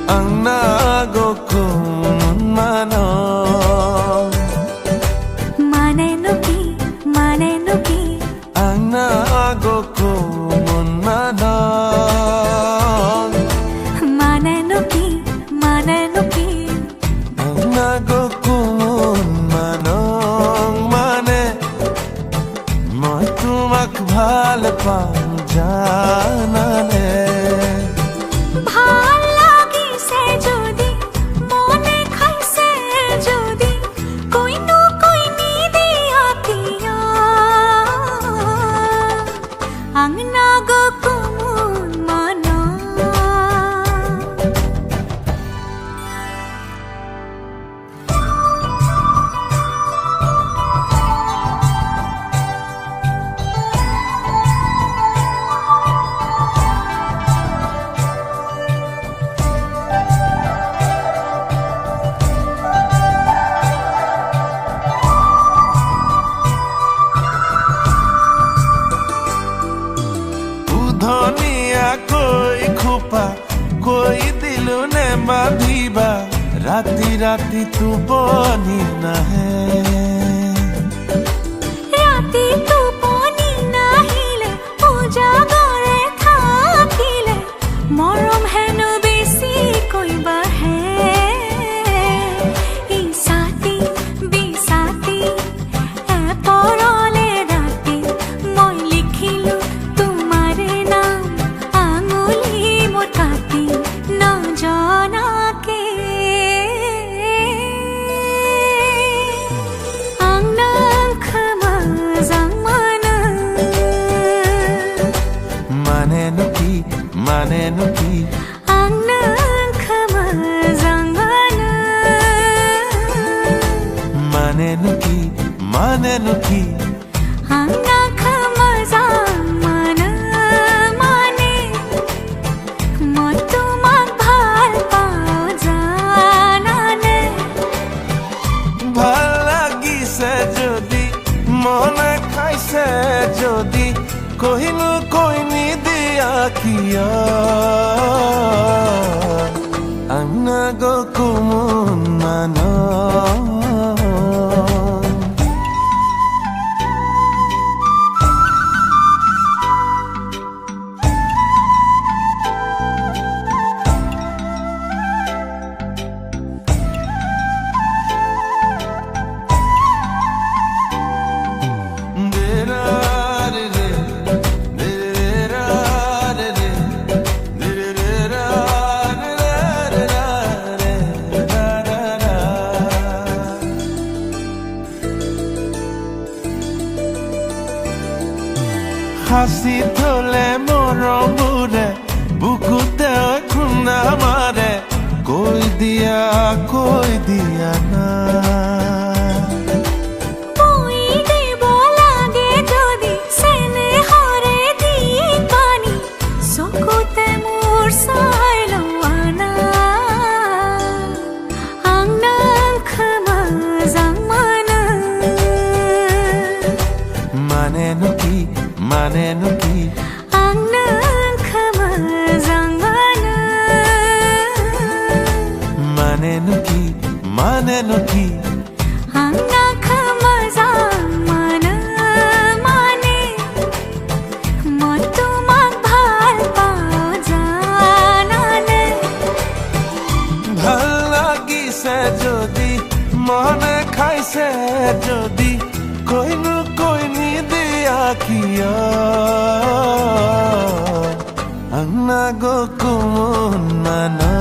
Ang nagokun mano Manenuki Ang nagokun mano Manenuki Ang nagokun manong mane Moi tumak bhal paung janane धनिया कोई खुपा कोई दिलु ने बांधिबा राती राती तू बनी ना है राती तू बनी नाहिले पूजा करे थाकिले मरम हेनु बेसी कोइबा है ई साथी बिसाती ए परले राती মই লিখিলো Manenuki Ang nagkamazang Manenuki Ang nagkamazang mane Moi tumak bhal pao janane Bhal lagise jodi mone khaise jodi kohinu koini diya kiya ang nagokun mano হাসি তোলে মরম বুড়ে বুকুতে খুনা মারে কই দিয়া না কই দেব লাগে যদি সেনে হরে দি পানি সকুতে মোর সাইলো আনা আং nagkamazang Manenuki Ang nagkamazang Manenuki Ang nagkamazang mane Moi tumak bhal pao janane Bhal lagise jodi mone khaise jodi koinu koini diya kiya ang nagokun mano